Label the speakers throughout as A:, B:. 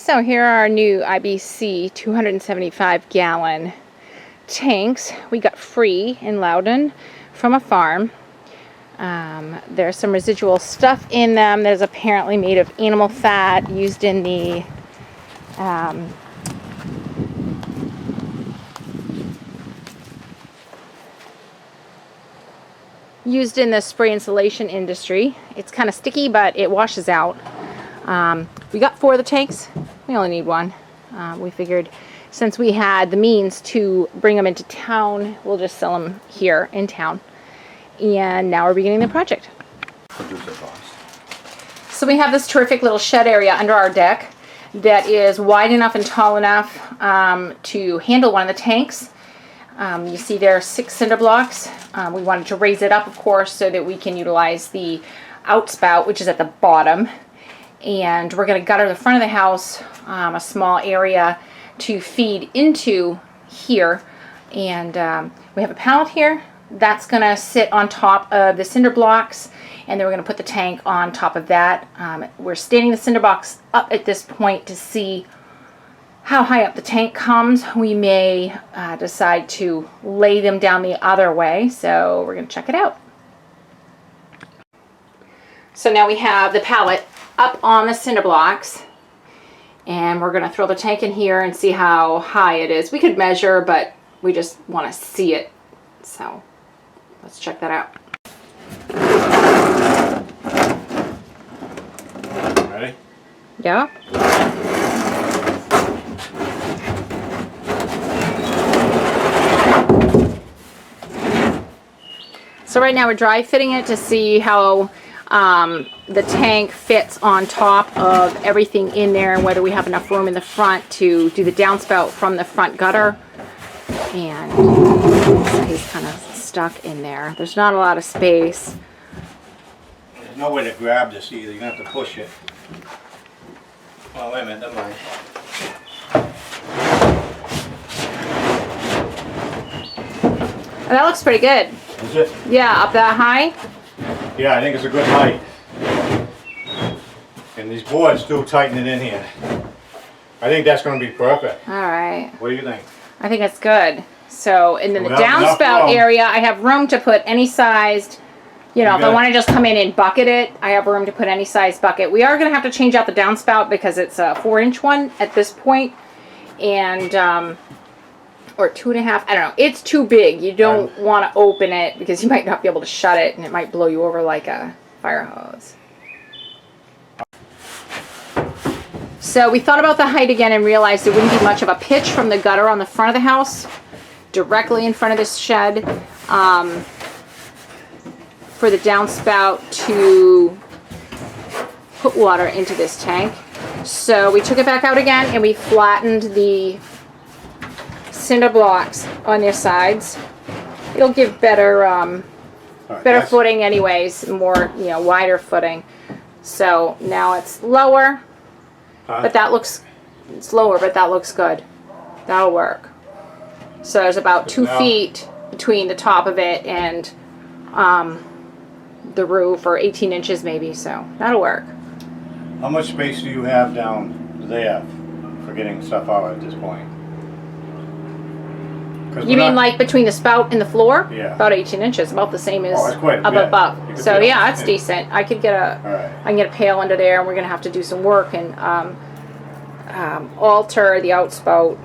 A: So here are our new IBC 275 gallon tanks we got free in Loudon from a farm. There's some residual stuff in them that is apparently made of animal fat used in the spray insulation industry. It's kind of sticky, but it washes out. We got 4 of the tanks. We only need 1. We figured since we had the means to bring them into town, we'll just sell them here in town. And now we're beginning the project. So we have this terrific little shed area under our deck that is wide enough and tall enough to handle one of the tanks. You see there are 6 cinder blocks. We wanted to raise it up, of course, so that we can utilize the outspout, which is at the bottom. And we're going to gutter the front of the house, a small area to feed into here. And we have a pallet here that's going to sit on top of the cinder blocks, and then we're going to put the tank on top of that. We're standing the cinder blocks up at this point to see how high up the tank comes. We may decide to lay them down the other way, so we're going to check it out. So now we have the pallet up on the cinder blocks, and we're going to throw the tank in here and see how high it is. We could measure, but we just want to see it, so let's check that out.
B: Ready?
A: Yeah. So right now we're dry fitting it to see how the tank fits on top of everything in there, and whether we have enough room in the front to do the downspout from the front gutter. And he's kind of stuck in there. There's not a lot of space.
B: There's no way to grab this either. You're going to have to push it. Oh, wait a minute. Never mind.
A: Oh, that looks pretty good.
B: Is it?
A: Yeah, up that high.
B: Yeah, I think it's a good height. And these boards do tighten it in here. I think that's going to be perfect.
A: All right.
B: What do you think?
A: I think it's good. So, and then the
B: Enough
A: downspout
B: room.
A: area, I have room to put any sized, if I want to just come in and bucket it, I have room to put any size bucket. We are going to have to change out the downspout because it's a 4-inch one at this point. And, or 2.5, I don't know. It's too big. You don't want to open it because you might not be able to shut it, and it might blow you over like a fire hose. So we thought about the height again and realized there wouldn't be much of a pitch from the gutter on the front of the house directly in front of this shed for the downspout to put water into this tank. So we took it back out again and we flattened the cinder blocks on their sides. It'll give better better footing anyways, more wider footing. So now it's lower, but it's lower, but that looks good. That'll work. So there's about 2 feet between the top of it and the roof, or 18 inches maybe, so that'll work.
B: How much space do you have down there for getting stuff out at this point?
A: You mean like between the spout and the floor?
B: Yeah.
A: About 18 inches, about the same as
B: that's quite a
A: up
B: bit.
A: above. So yeah, that's decent. I could get I can get a pail under there, and we're gonna have to do some work and alter the outspout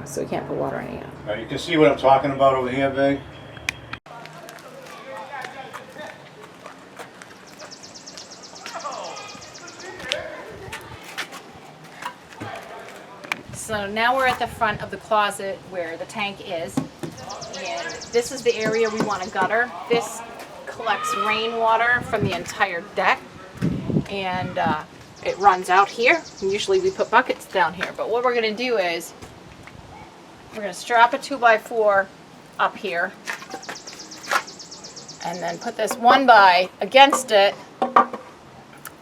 A: so we can't put water in it.
B: You can see what I'm talking about over here, babe.
A: So now we're at the front of the closet where the tank is, and this is the area we want to gutter. This collects rainwater from the entire deck, and it runs out here. Usually we put buckets down here, but what we're going to do is we're going to strap a 2x4 up here and then put this 1x against it,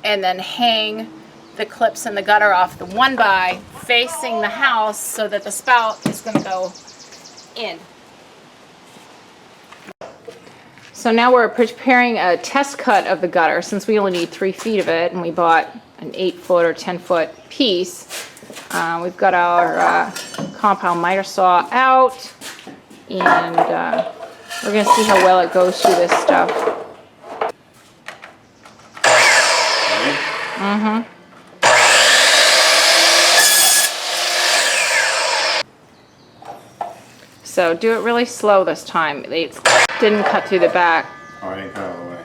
A: and then hang the clips in the gutter off the 1x facing the house so that the spout is going to go in. So now we're preparing a test cut of the gutter since we only need 3 feet of it and we bought an 8-foot or 10-foot piece. We've got our compound miter saw out and we're going to see how well it goes through this stuff. Mm-hmm. So do it really slow this time. It didn't cut through the back.
B: Oh, I didn't cut all the way.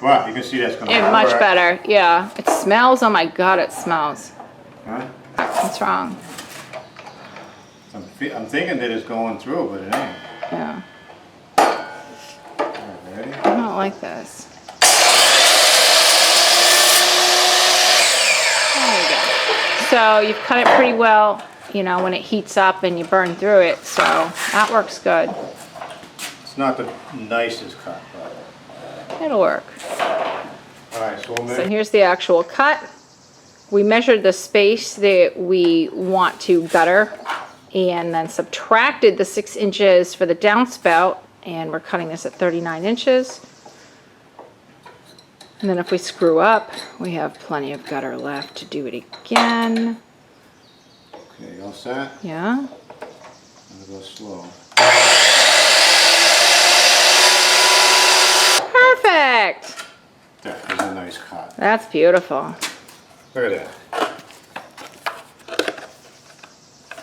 B: Well, you can see that's going to
A: Much better, yeah. It smells, oh my god, it smells.
B: Huh?
A: What's wrong?
B: I'm thinking that it's going through, but it ain't.
A: Yeah.
B: Alright, ready?
A: I don't like this. There you go. So you've cut it pretty well, you know, when it heats up and you burn through it, so that works good.
B: It's not the nicest cut, but...
A: It'll work.
B: Alright, so we'll
A: So
B: make...
A: here's the actual cut. We measured the space that we want to gutter and then subtracted the 6 inches for the downspout, and we're cutting this at 39 inches. And then if we screw up, we have plenty of gutter left to do it again.
B: Okay, you all set?
A: Yeah.
B: I'm going to go slow.
A: Perfect!
B: That is a nice cut.
A: That's beautiful.
B: Look at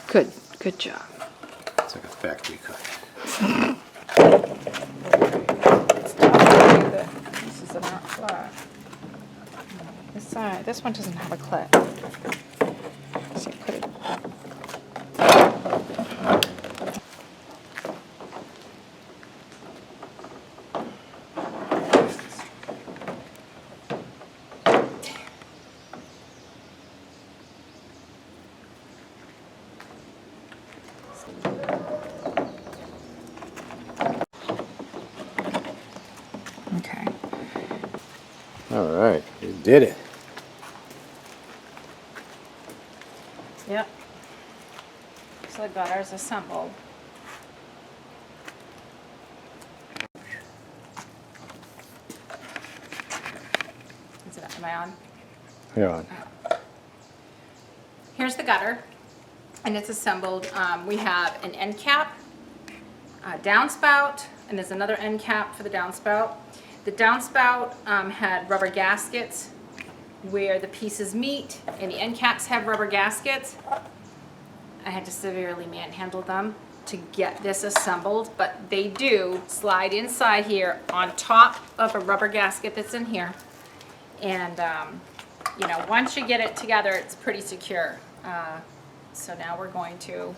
B: that.
A: Good job.
B: It's like a factory cut.
A: This is not flat. This one doesn't have a clip. So put it. Okay.
B: Alright, you did it.
A: Yep. So the gutter's assembled. Am I on?
B: You're on.
A: Here's the gutter, and it's assembled. We have an end cap, a downspout, and there's another end cap for the downspout. The downspout had rubber gaskets where the pieces meet, and the end caps have rubber gaskets. I had to severely manhandle them to get this assembled, but they do slide inside here on top of a rubber gasket that's in here. And you know, once you get it together, it's pretty secure. So now we're going to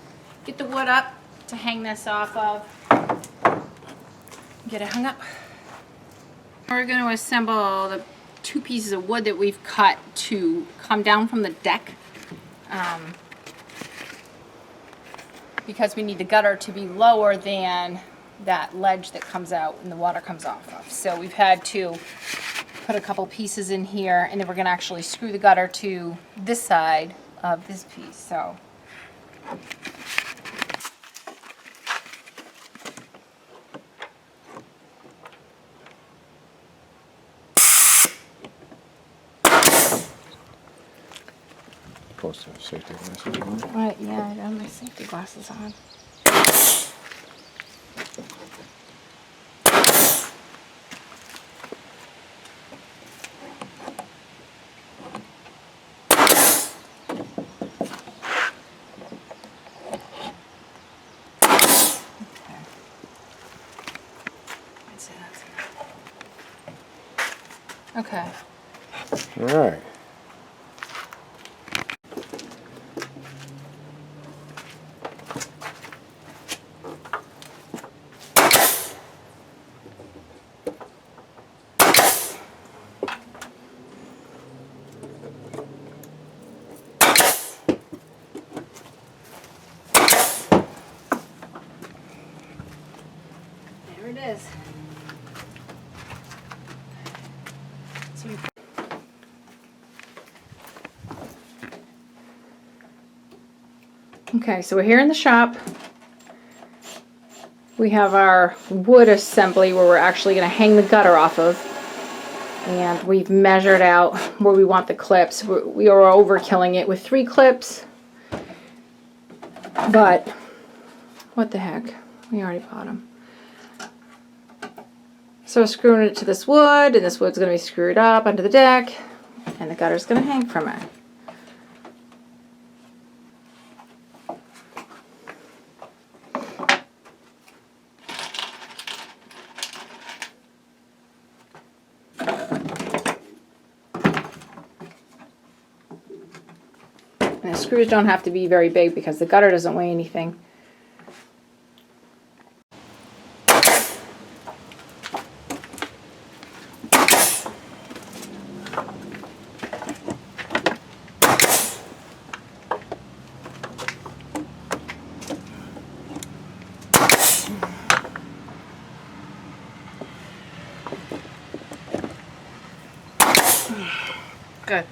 A: get the wood up to hang this off of. Get it hung up. We're going to assemble the 2 pieces of wood that we've cut to come down from the deck. Because we need the gutter to be lower than that ledge that comes out and the water comes off of. So we've had to put a couple pieces in here, and then we're going to actually screw the gutter to this side of this piece. So
B: Supposed to have safety glasses on.
A: right, yeah, I got my safety glasses on. Okay.
B: Alright.
A: There it is. Okay, so we're here in the shop, We have our wood assembly where we're actually going to hang the gutter off of. And we've measured out where we want the clips. We are overkilling it with 3 clips. But, what the heck? We already bought them. So we're screwing it to this wood, and this wood's going to be screwed up onto the deck, and the gutter's going to hang from it. And the screws don't have to be very big because the gutter doesn't weigh anything. Good.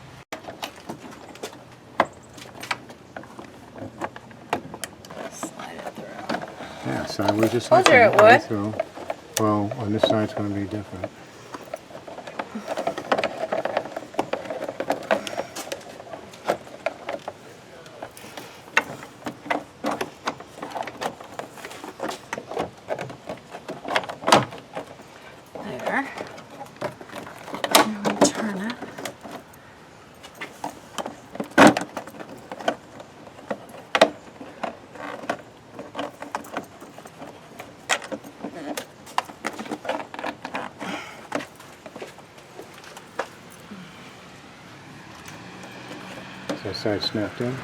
A: Slide it through.
C: Yeah, sideways just
A: Told
C: like
A: you
C: that,
A: it
C: right
A: would.
C: through. Well, on this side it's going to be different.
A: There. And we turn it.
C: Is that side snapped in?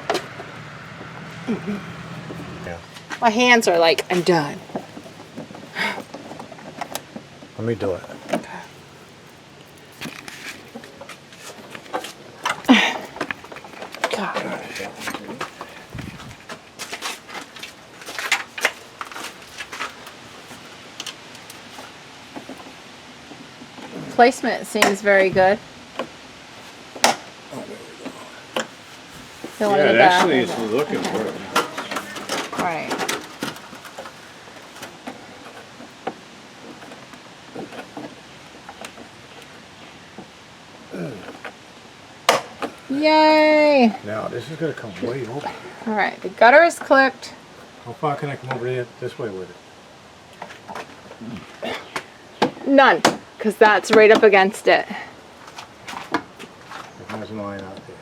C: Yeah.
A: My hands are like, I'm done.
C: Let me do it.
A: God. Placement seems very good. Fill in the back.
B: actually it's looking for it.
A: Right. Yay!
C: Now, this is going to come way over.
A: All right, the gutter is clipped.
C: How far can I come over there this way with it?
A: None, because that's right up against it.
C: It has a line out there.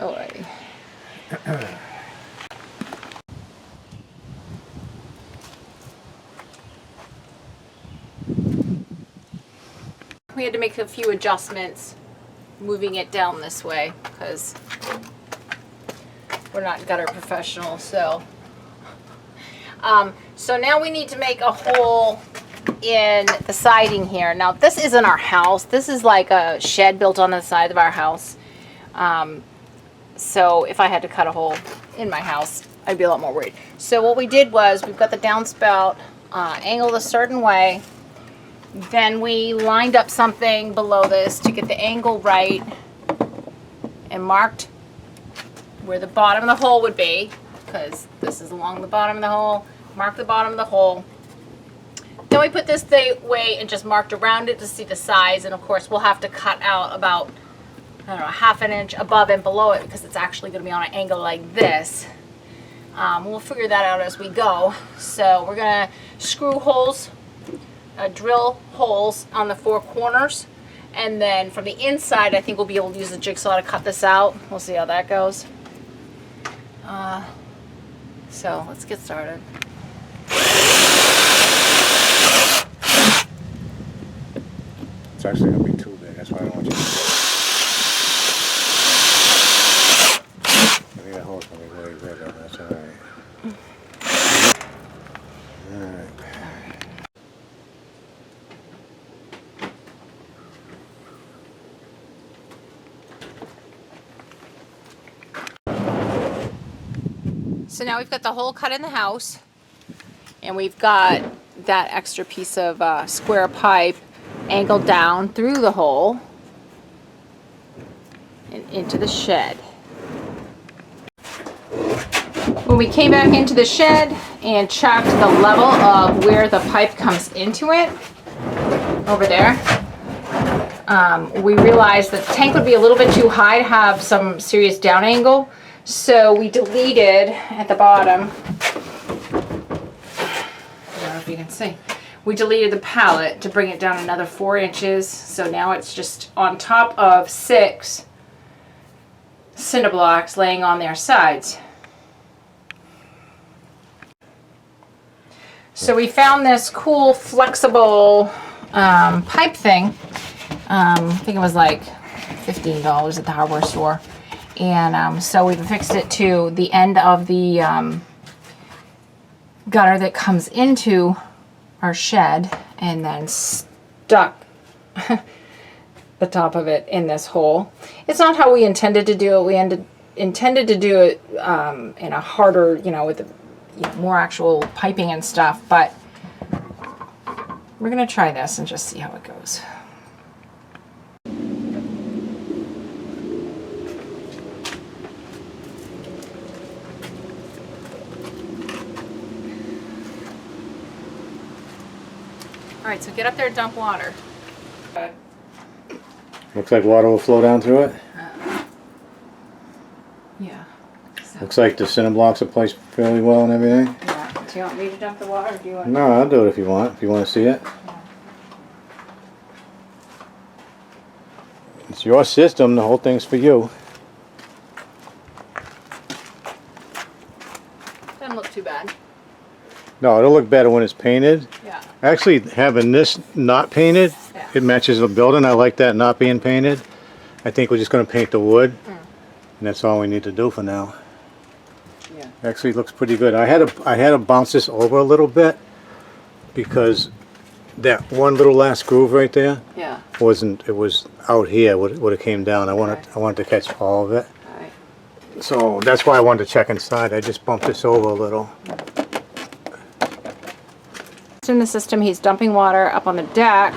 A: Oh, right. We had to make a few adjustments moving it down this way because we're not gutter professionals. So now we need to make a hole in the siding here. Now this isn't our house. This is like a shed built on the side of our house. So if I had to cut a hole in my house, I'd be a lot more worried. So what we did was we've got the downspout angled a certain way. Then we lined up something below this to get the angle right and marked where the bottom of the hole would be, because this is along the bottom of the hole. Mark the bottom of the hole. Then we put this way and just marked around it to see the size, and of course we'll have to cut out about, I don't know, ½ an inch above and below it because it's actually going to be on an angle like this. We'll figure that out as we go. So we're going to screw holes, drill holes on the 4 corners, and then from the inside I think we'll be able to use the jigsaw to cut this out. We'll see how that goes. So let's get started.
C: It's actually going to be too big. That's why I don't want you to do it. I think that hole's going to be really big. That's all right. All right.
A: So now we've got the hole cut in the house, and we've got that extra piece of square pipe angled down through the hole and into the shed. When we came back into the shed and checked the level of where the pipe comes into it, over there, we realized that the tank would be a little bit too high to have some serious down angle. So we deleted at the bottom, I don't know if you can see, we deleted the pallet to bring it down another 4 inches. So now it's just on top of 6 cinder blocks laying on their sides. So we found this cool flexible pipe thing. I think it was like $15 at the hardware store. And so we fixed it to the end of the gutter that comes into our shed, and then stuck the top of it in this hole. It's not how we intended to do it. We intended to do it in a harder, with more actual piping and stuff, but we're gonna try this and just see how it goes. All right, so get up there and dump water.
C: Looks like water will flow down through it.
A: Yeah. So,
C: Looks like the cinder blocks are placed fairly well and everything.
A: yeah. Do you want me to dump the water, or do you want?
C: No, I'll do it if you want to see it.
A: Yeah.
C: It's your system, the whole thing's for you.
A: Doesn't look too bad.
C: No, it'll look better when it's painted.
A: Yeah.
C: Actually, having this not painted,
A: Yeah.
C: it matches the building. I like that not being painted. I think we're just going to paint the wood, and that's all we need to do for now.
A: Yeah.
C: Actually, it looks pretty good. I had to bounce this over a little bit because that one little last groove right there
A: Yeah.
C: wasn't. It was out here. Would have came down. I wanted to catch all of it.
A: All right.
C: So that's why I wanted to check inside. I just bumped this over a little.
A: In the system, he's dumping water up on the deck.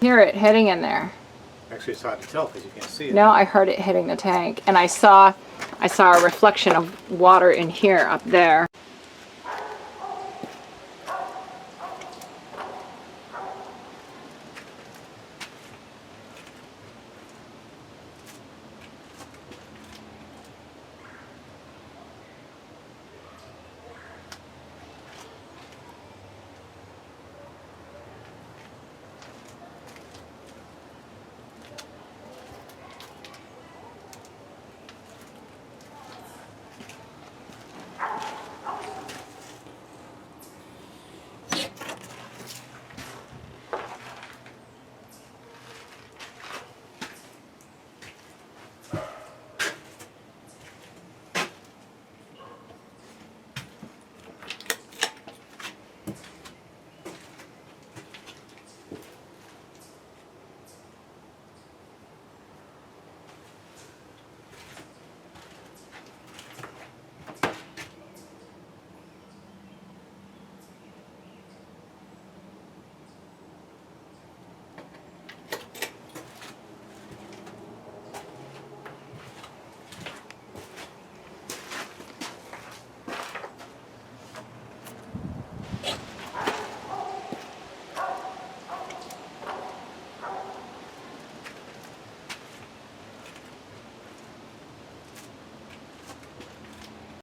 A: Hear it hitting in there.
C: Actually, it's hard to tell because you can't see it.
A: No, I heard it hitting the tank, and I saw a reflection of water in here up there.